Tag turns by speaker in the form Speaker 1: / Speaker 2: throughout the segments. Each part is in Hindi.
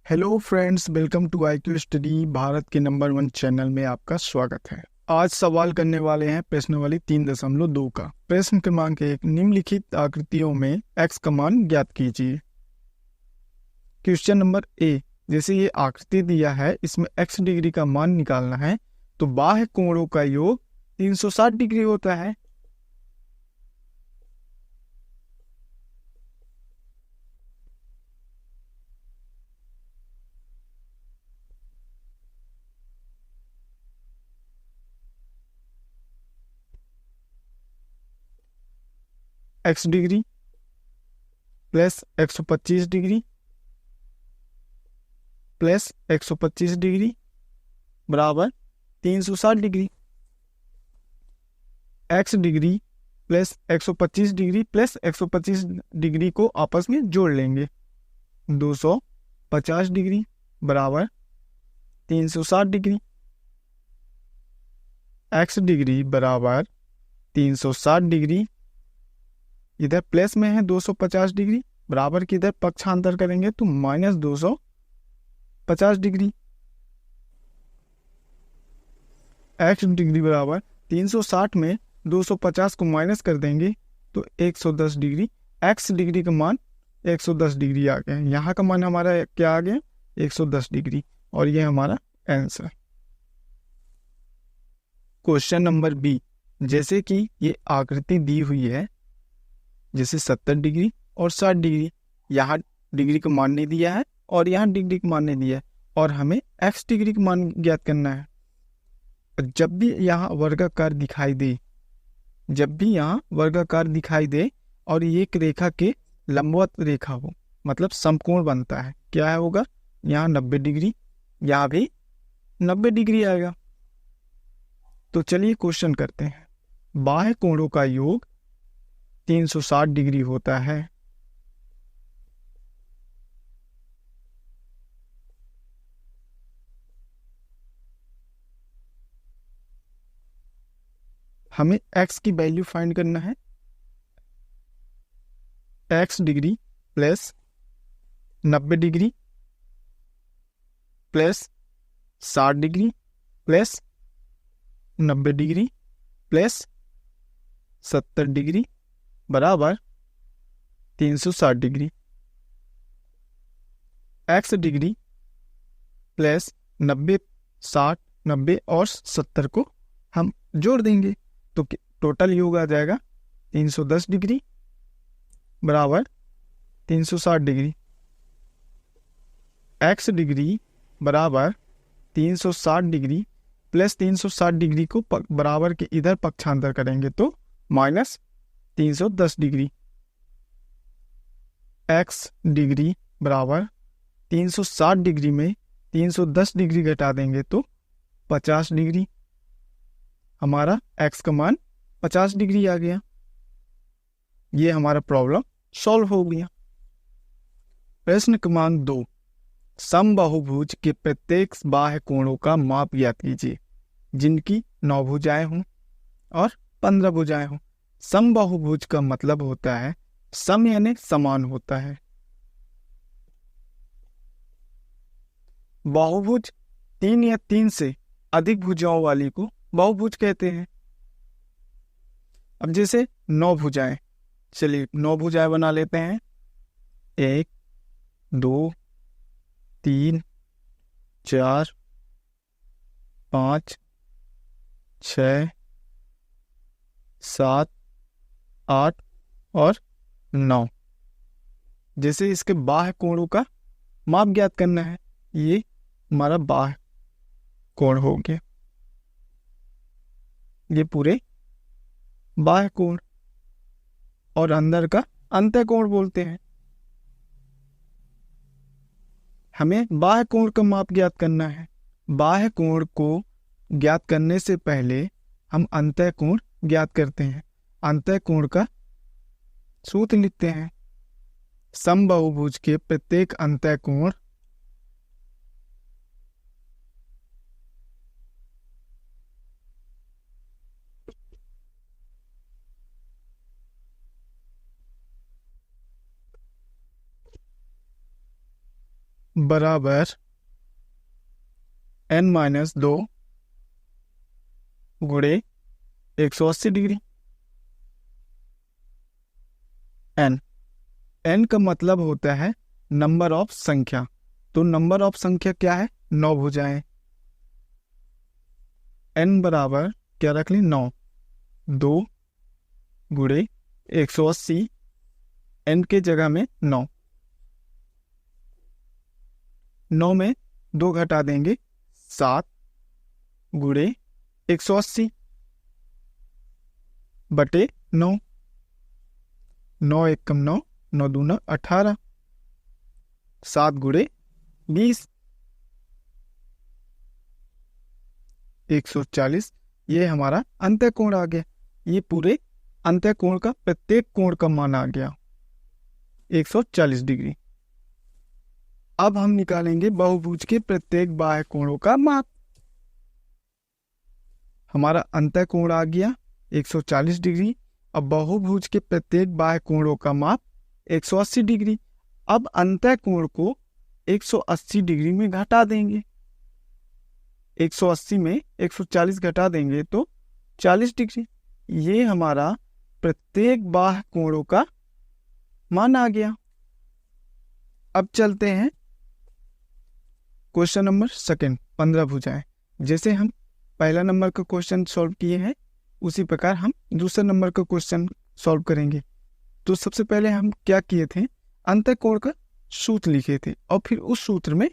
Speaker 1: Hello friends, welcome to IQ study. Bharat के नंबर 1 चैनल में आपका स्वागत है। आज सवाल करने वाले हैं प्रश्नावली 3.2 का। प्रश्न क्रमांक 1, निम्नलिखित आकृतियों में x का मान ज्ञात कीजिए। क्वेश्चन नंबर ए, जैसे ये आकृति दिया है, इसमें x डिग्री का मान निकालना है, तो बाह्य कोणों का योग 360 डिग्री होता है। x degree plus 125 degree plus 125 degree बराबर 360 degree. x degree plus 125 degree plus 125 degree को आपस में जोड़ लेंगे, 250 डिग्री बराबर 360 डिग्री। x डिग्री बराबर 360 डिग्री, इधर प्लस में है 250 डिग्री, बराबर की इधर पक्षांतर करेंगे तो माइनस 250 डिग्री। x डिग्री बराबर 360 में 250 को माइनस कर देंगे तो 110 डिग्री। x डिग्री का मान 110 डिग्री आ गया। यहाँ का मान हमारा क्या आ गया? 110 डिग्री, और ये हमारा आंसर। क्वेश्चन नंबर बी, जैसे कि ये आकृति दी हुई है, जैसे 70 डिग्री और 60 डिग्री, यहाँ डिग्री का मान नहीं दिया है और यहाँ डिग्री का मान नहीं दिया है, और हमें x डिग्री का मान ज्ञात करना है। जब भी यहाँ वर्गाकार दिखाई दे और ये एक रेखा के लंबवत रेखा हो, मतलब समकोण बनता है, क्या होगा? यहाँ 90 डिग्री, यहाँ भी 90 डिग्री आएगा। तो चलिए क्वेश्चन करते हैं। बाह्य कोणों का योग 360 डिग्री होता है। हमें x की वैल्यू फाइंड करना है। x degree plus 90 degree plus 60 degree plus 90 degree plus 70 degree बराबर 360 डिग्री। x डिग्री प्लस 90, 60, 90 और 70 को हम जोड़ देंगे तो टोटल योग आ जाएगा 310 डिग्री बराबर 360 डिग्री। x डिग्री बराबर 360 डिग्री प्लस 360 डिग्री को बराबर के इधर पक्षांतर करेंगे तो माइनस 310 डिग्री। x डिग्री बराबर 360 डिग्री में 310 डिग्री घटा देंगे तो 50 डिग्री। हमारा x का मान 50 डिग्री आ गया। ये हमारा प्रॉब्लम सॉल्व हो गया। प्रश्न क्रमांक 2, समबाहुभुज के प्रत्येक बाह्य कोणों का माप ज्ञात कीजिए, जिनकी 9 भुजाएं हों और 15 भुजाएं हों। समबाहुभुज का मतलब होता है सम यानी समान होता है। बाहुभुज 3 या 3 से अधिक भुजाओं वाली को बहुभुज कहते हैं। अब जैसे 9 भुजाएं, चलिए 9 भुजाएं बना लेते हैं। 1, 2, 3, 4, 5, 6, 7, 8 और 9। जैसे इसके बाह्य कोणों का माप ज्ञात करना है, ये हमारा बाह्य कोण हो गया, ये पूरे बाह्य कोण, और अंदर का अंतःकोण बोलते हैं। हमें बाह्य कोण का माप ज्ञात करना है। बाह्य कोण को ज्ञात करने से पहले हम अंतःकोण ज्ञात करते हैं। अंतःकोण का सूत्र लिखते हैं। समबाहुभुज के प्रत्येक अंतःकोण बराबर n-2 गुणे 180 डिग्री। n का मतलब होता है नंबर ऑफ संख्या, तो नंबर ऑफ संख्या क्या है? 9 भुजाएं। n बराबर क्या रख ली? 9। 2 गुणे 180, n के जगह में 9। 9 में 2 घटा देंगे, 7 गुणे 180 बटे 9। 9 एकम 9, 9 दूना 18, 7 गुणे 20, 140। ये हमारा अंतःकोण आ गया। ये पूरे अंतःकोण का प्रत्येक कोण का मान आ गया 140 डिग्री। अब हम निकालेंगे बहुभुज के प्रत्येक बाह्य कोणों का माप। हमारा अंतःकोण आ गया 140 डिग्री। अब बहुभुज के प्रत्येक बाह्य कोणों का माप 180 डिग्री। अब अंतःकोण को 180 डिग्री में घटा देंगे। 180 में 140 घटा देंगे तो 40 डिग्री। ये हमारा प्रत्येक बाह्य कोणों का मान आ गया। अब चलते हैं क्वेश्चन नंबर सेकंड, 15 भुजाएं। जैसे हम पहला नंबर का क्वेश्चन सॉल्व किए हैं उसी प्रकार हम दूसरे नंबर का क्वेश्चन सॉल्व करेंगे। तो सबसे पहले हम क्या किए थे? अंतःकोण का सूत्र लिखे थे और फिर उस सूत्र में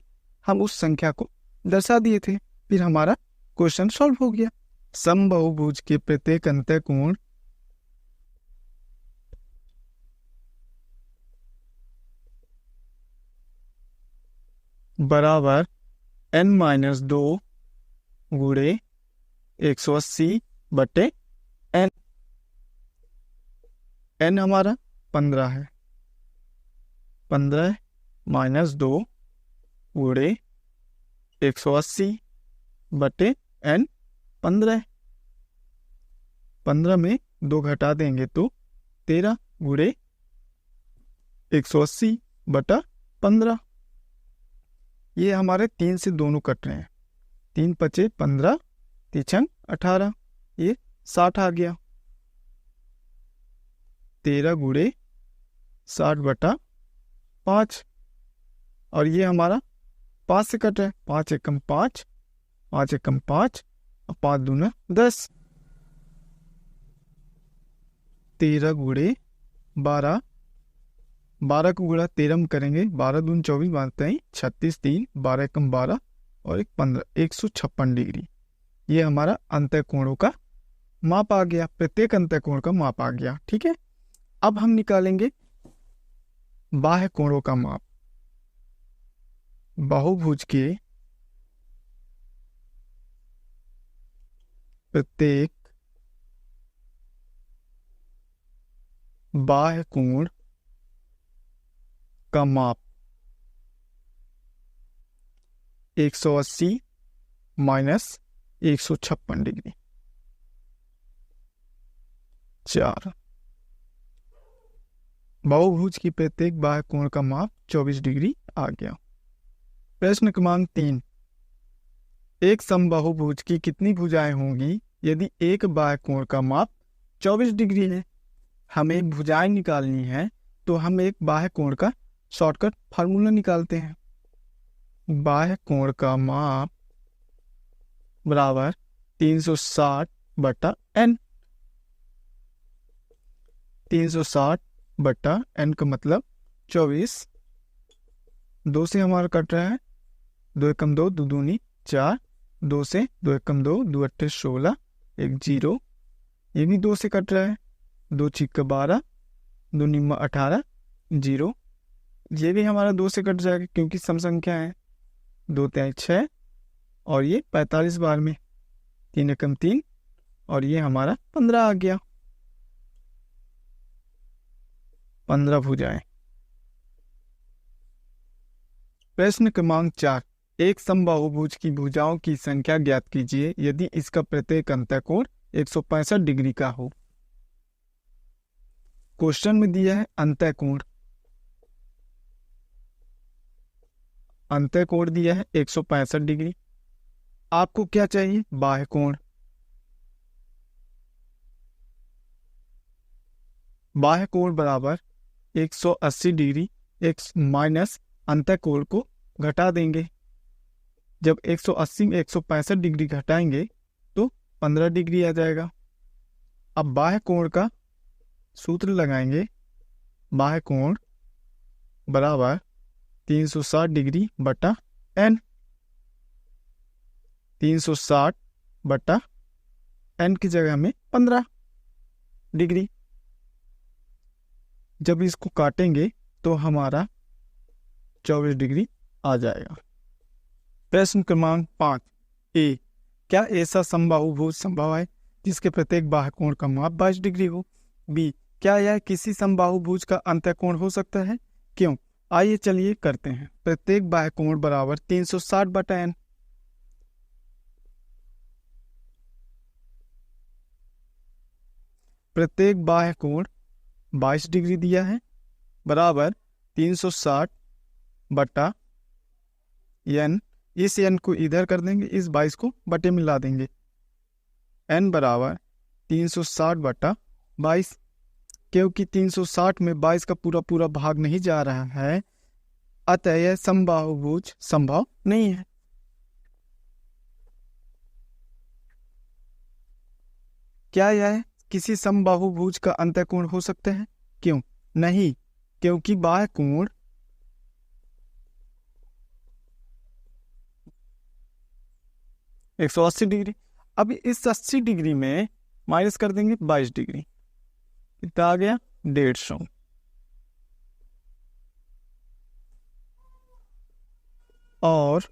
Speaker 1: हम उस संख्या को दर्शा दिए थे। फिर हमारा क्वेश्चन सॉल्व हो गया। समबाहुभुज के प्रत्येक अंतःकोण बराबर n-2 गुणे 180 बटे n। n हमारा 15 है। 15 - 2 गुणे 180 बटे n 15। 15 में 2 घटा देंगे तो 13 गुणे 180 बटा 15। ये हमारे 3 से दोनों कट रहे हैं। 3 पचे 15, 3 18, ये 60 आ गया। 13 गुणे 60 बटा 5। और ये हमारा 5 से कट रहा है। 5 एकम 5, 5 एकम 5 और 5 दूना 10। 13 गुणे 12, 12 को गुणा 13 में करेंगे। 12 दून 24, 12 36, 3 12 एकम 12 और 1 15, 156 डिग्री। ये हमारा अंतःकोणों का माप आ गया। प्रत्येक अंतःकोण का माप आ गया। ठीक है, अब हम निकालेंगे बाह्य कोणों का माप। बहुभुज के प्रत्येक बाह्य कोण का माप 180 माइनस 156 डिग्री। 4 बहुभुज की प्रत्येक बाह्य कोण का माप 24 डिग्री आ गया। प्रश्न क्रमांक 3, एक समबाहुभुज की कितनी भुजाएं होंगी यदि एक बाह्य कोण का माप 24 डिग्री है? हमें भुजाएं निकालनी है तो हम एक बाह्य कोण का शॉर्टकट फार्मूला निकालते हैं। बाह्य कोण का माप बराबर 360 बटा n। 360 बटा n का मतलब 24। 2 से हमारा कट रहा है। 2 एकम 2, 2 दूनी 4, 2 से 2 एकम 2, 2 अट्ठे 16, 1 0। ये भी 2 से कट रहा है। 2 छिक्का 12, 2 निम्मा 18, 0। ये भी हमारा 2 से कट जाएगा क्योंकि सम संख्या है। 2 तिहाई 6 और ये 45 बार में 3 एकम 3 और ये हमारा 15 आ गया। 15 भुजाएं। प्रश्न क्रमांक 4, एक समबाहुभुज की भुजाओं की संख्या ज्ञात कीजिए यदि इसका प्रत्येक अंतःकोण 165 डिग्री का हो। क्वेश्चन में दिया है अंतःकोण। अंतः कोण दिया है 165 डिग्री। आपको क्या चाहिए? बाह्य कोण। बाह्य कोण बराबर 180 डिग्री x माइनस अंतः कोण को घटा देंगे। जब 180 में 165 डिग्री घटाएंगे तो 15 डिग्री आ जाएगा। अब बाह्य कोण का सूत्र लगाएंगे। बाह्य कोण बराबर 360 डिग्री बटा n। 360 बटा n की जगह में 15 डिग्री। जब इसको काटेंगे तो हमारा 24 डिग्री आ जाएगा। प्रश्न क्रमांक 5 ए, क्या ऐसा समबाहुभुज संभव है जिसके प्रत्येक बाह्य कोण का माप 22 डिग्री हो? बी, क्या यह किसी समबाहुभुज का अंतःकोण हो सकता है? क्यों? आइए चलिए करते हैं। प्रत्येक बाह्य कोण बराबर 360 बटा n। प्रत्येक बाह्य कोण 22 डिग्री दिया है बराबर 360 बटा n। इस n को इधर कर देंगे, इस 22 को बटे में ला देंगे। n बराबर 360 बटा 22, क्योंकि 360 में 22 का पूरा पूरा भाग नहीं जा रहा है, अतः यह समबाहुभुज संभव नहीं है। क्या यह किसी समबाहुभुज का अंतःकोण हो सकता है? क्यों? नहीं, क्योंकि बाह्य कोण 180 डिग्री। अब इस 80 डिग्री में माइनस कर देंगे 22 डिग्री, कितना आ गया? 150। और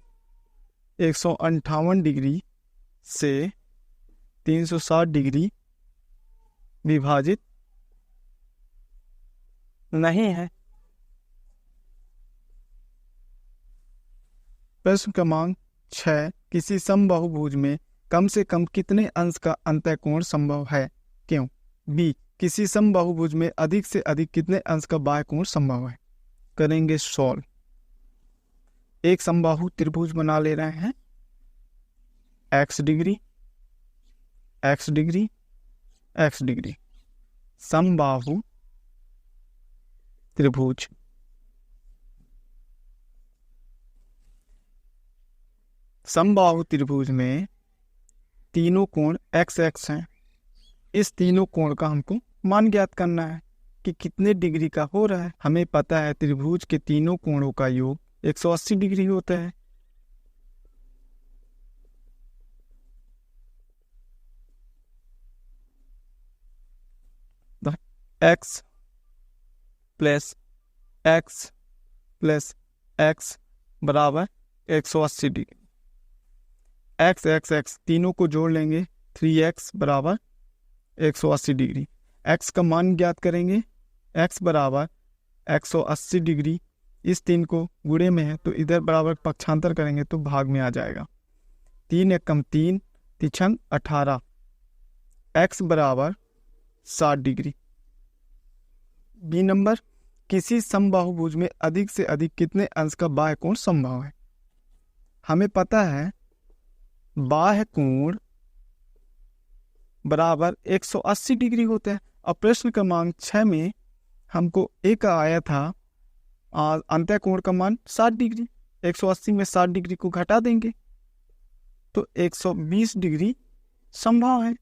Speaker 1: 158 डिग्री से 360 डिग्री विभाजित नहीं है। प्रश्न क्रमांक 6, किसी समबाहुभुज में कम से कम कितने अंश का अंतःकोण संभव है? क्यों? बी, किसी समबाहुभुज में अधिक से अधिक कितने अंश का बाह्य कोण संभव है? करेंगे सॉल्व। एक समबाहु त्रिभुज बना ले रहे हैं। x degree, x degree, x degree, समबाहु त्रिभुज। समबाहु त्रिभुज में तीनों कोण x x हैं। इस तीनों कोण का हमको मान ज्ञात करना है कि कितने डिग्री का हो रहा है। हमें पता है त्रिभुज के तीनों कोणों का योग 180 डिग्री होता है। x plus x plus x बराबर 180 डिग्री। x x x तीनों को जोड़ लेंगे, 3x बराबर 180 डिग्री। x का मान ज्ञात करेंगे। x बराबर 180 डिग्री, इस 3 को गुणे में है तो इधर बराबर पक्षांतर करेंगे तो भाग में आ जाएगा। 3 एकम 3, 3 18। x बराबर 60 डिग्री। बी नंबर, किसी समबाहुभुज में अधिक से अधिक कितने अंश का बाह्य कोण संभव है? हमें पता है बाह्य कोण बराबर 180 डिग्री होता है। अब प्रश्न क्रमांक 6 में हमको एक आया था अंतःकोण का मान 60 डिग्री। 180 में 60 डिग्री को घटा देंगे तो 120 डिग्री संभव है।